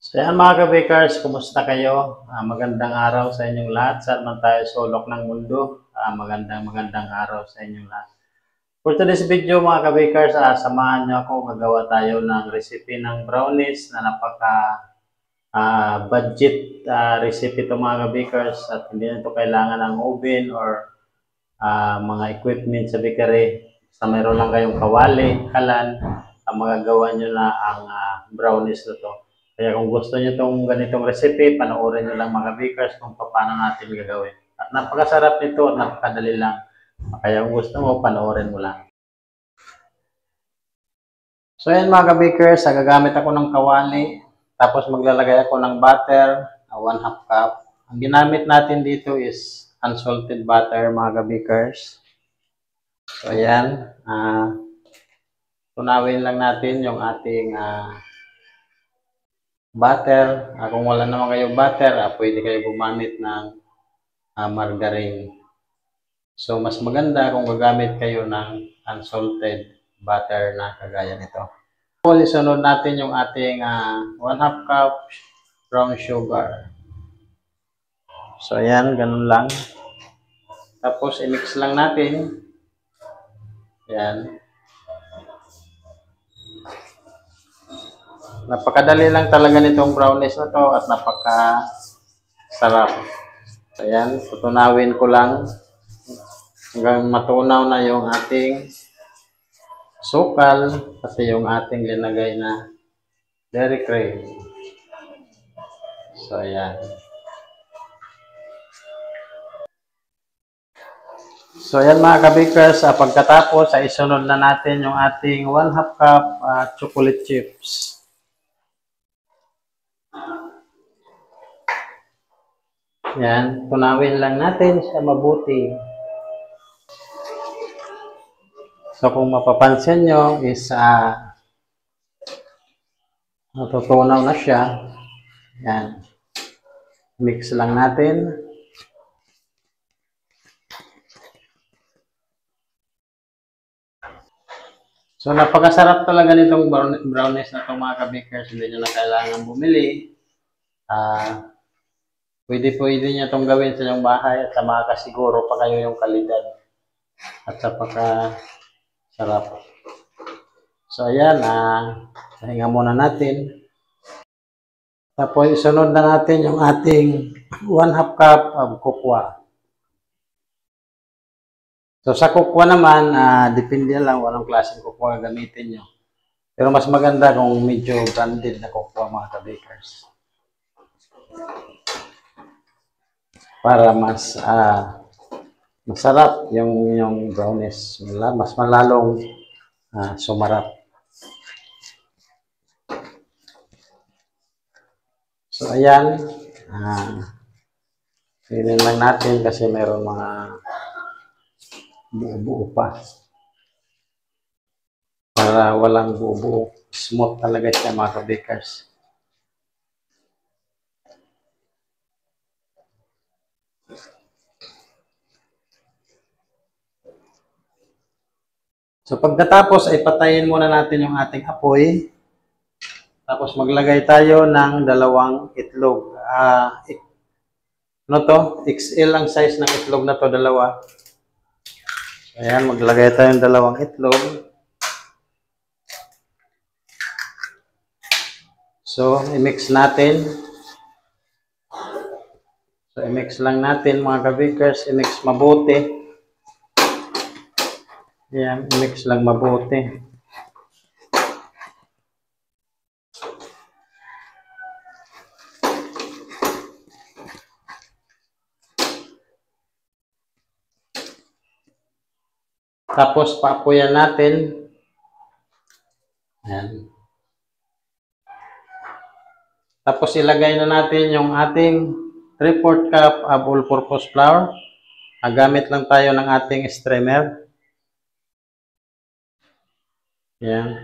So yan mga ka-bakers, kumusta kayo? Magandang araw sa inyong lahat. Saan man tayo sulok ng mundo, magandang araw sa inyong lahat. For today's video mga ka-bakers, samahan niyo ako, gagawa tayo ng recipe ng brownies na napaka budget recipe ito mga ka-bakers at hindi na ito kailangan ng oven or mga equipment sa bakery. Basta mayroon lang kayong kawali, kalan, magagawa nyo na ang brownies na to. Kaya kung gusto nyo itong ganitong recipe, panoorin nyo lang mga bakers kung paano natin gagawin. At napakasarap nito at napakadali lang. Kaya kung gusto mo, panoorin mo lang. So yan mga bakers, gagamit ako ng kawali. Tapos maglalagay ako ng butter, 1/2 cup. Ang ginamit natin dito is unsalted butter mga bakers. So ayan, tunawin lang natin yung ating butter. Kung wala naman kayong butter, pwede kayo gumamit ng margarine. So mas maganda kung gagamit kayo ng unsalted butter na kagaya nito. Isunod natin yung ating 1/2 cup brown sugar. So ayan, ganun lang. Tapos i-mix lang natin. Ayan. Napakadali lang talaga nitong brownies na to at napaka-sarap. Ayan, tutunawin ko lang hanggang matunaw na yung ating sukal kasi yung ating linagay na dairy cream. So, ayan. So, ayan mga ka-bakers, pagkatapos ay isunod na natin yung ating 1/2 cup chocolate chips. Yan, tunawin lang natin siya mabuti. So kung mapapansin nyo is natutunaw na siya. Yan. Mix lang natin. So napakasarap talaga nitong brownies na itong mga ka-bakers. Hindi nyo na kailangan bumili. Pwede niya itong gawin sa inyong bahay at makakasiguro pa kayo yung kalidad at sarap. So ayan, pahinga muna natin. Tapos isunod na natin yung ating 1/2 cup of cocoa. So sa cocoa naman, depende lang anong klaseng cocoa gamitin nyo. Pero mas maganda kung medyo branded na cocoa mga ka-bakers. Para mas masarap yung brownies, mas malalong sumarap. So ayan, pinin lang natin kasi mayroon mga buo-buo pa. Para walang buo-buo, smooth talaga siya mga ka-bakers. So pagkatapos ay patayin muna natin yung ating apoy. Tapos maglagay tayo ng 2 itlog. Ano to? XL ang size ng itlog na to, 2. Ayan, maglagay tayo ng 2 itlog. So, i-mix natin. So, i-mix lang natin mga ka-bakers. I-mix mabuti. Ayan, i-mix lang mabuti. Tapos, paapuyan natin. Ayan. Tapos, ilagay na natin yung ating 3/4 cup of all-purpose flour. Gamit lang tayo ng ating streamer. Ayan.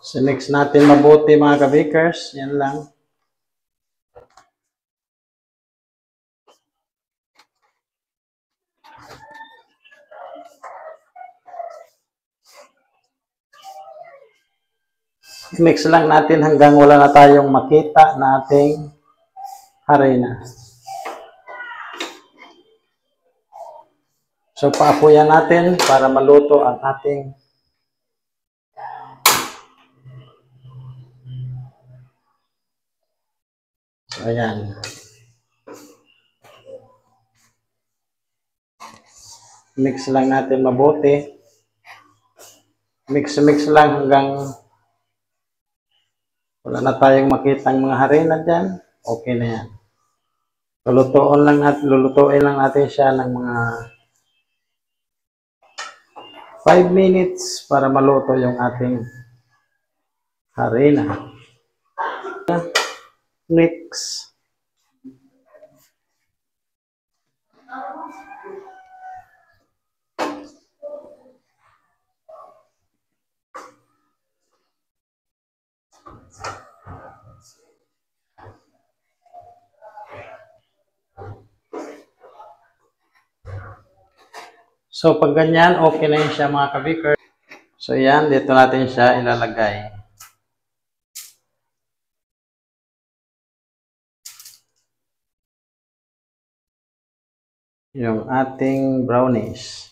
So, mix natin mabuti mga ka-bakers. Yan lang. Mix lang natin hanggang wala na tayong makita na ating harina. So, paapuyan natin para maluto ang ating so, ayan. Mix lang natin mabuti. Mix lang hanggang wala na tayong makitang mga harina dyan. Okay na yan. Lulutuin lang natin siya ng mga 5 minutes para maluto yung ating harina. Mix. So, pag ganyan, okay na yun siya mga kabikers. So, yan, dito natin siya ilalagay. Yung ating brownies.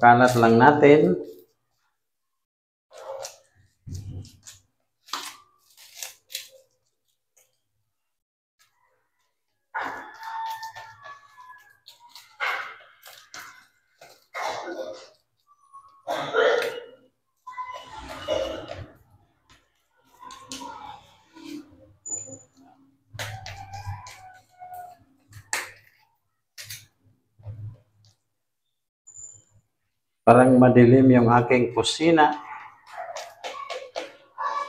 Kalat lang natin. Parang madilim yung aking kusina.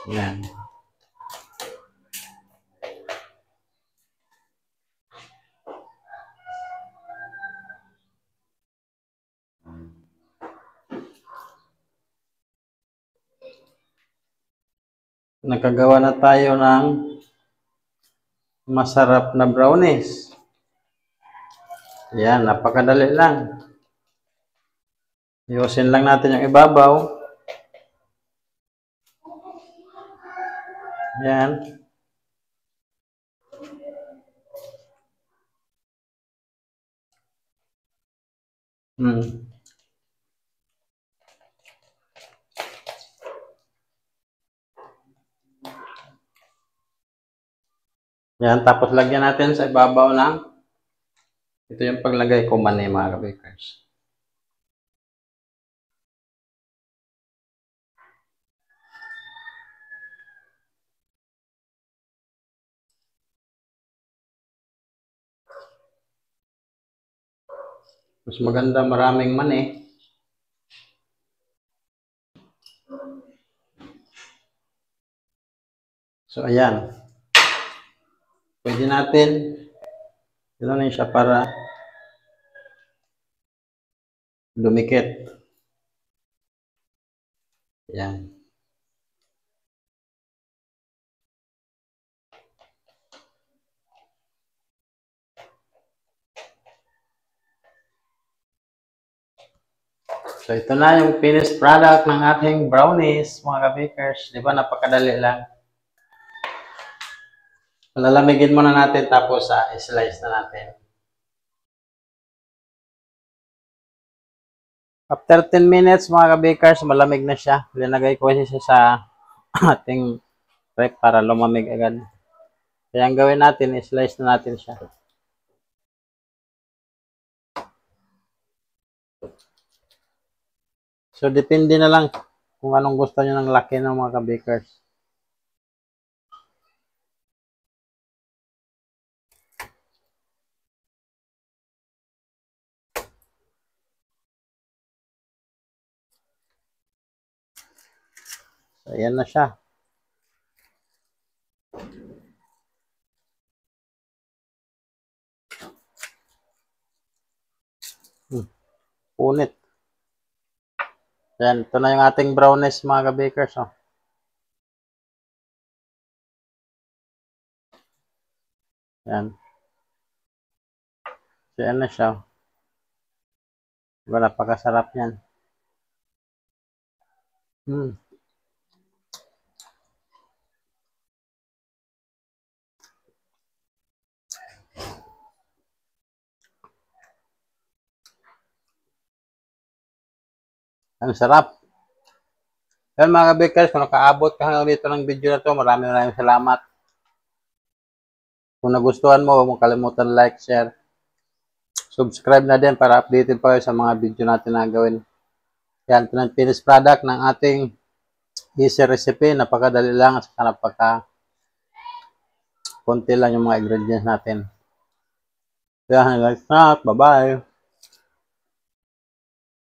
Yan. Nakagawa na tayo ng masarap na brownies. Yan, napakadali lang. Ayusin lang natin yung ibabaw. Yan. Yan, tapos lagyan natin sa ibabaw ng ito yung paglagay ko mani mga kabikers. Mas maganda maraming mani. So, ayan. Pwede natin ito na siya para dumikit. Ayan. So, ito na yung finished product ng ating brownies, mga kabakers. Di ba, napakadali lang. Lalamigin muna natin tapos slice na natin. After 10 minutes, mga kabakers, malamig na siya. Linagay ko siya sa ating rep para lumamig agad. Kaya ang gawin natin, slice na natin siya. So, depende na lang kung anong gusto nyo ng laki ng mga kabakers. So, ayan na siya. Punit. Yan, ito na yung ating brownies mga kabakers. Oh. Yan. So, yan na siya. Diba, napakasarap yan. Hmm. Ang sarap. Yan mga kabikers, kung nakaabot ka hanggang dito ng video na to, maraming salamat. Kung nagustuhan mo, huwag mong kalimutan like, share, subscribe na din para updated pa kayo sa mga video natin na gawin. Yan, ito ng finished product ng ating easy recipe. Napakadali lang at konti lang yung mga ingredients natin. Yan, guys, bye-bye.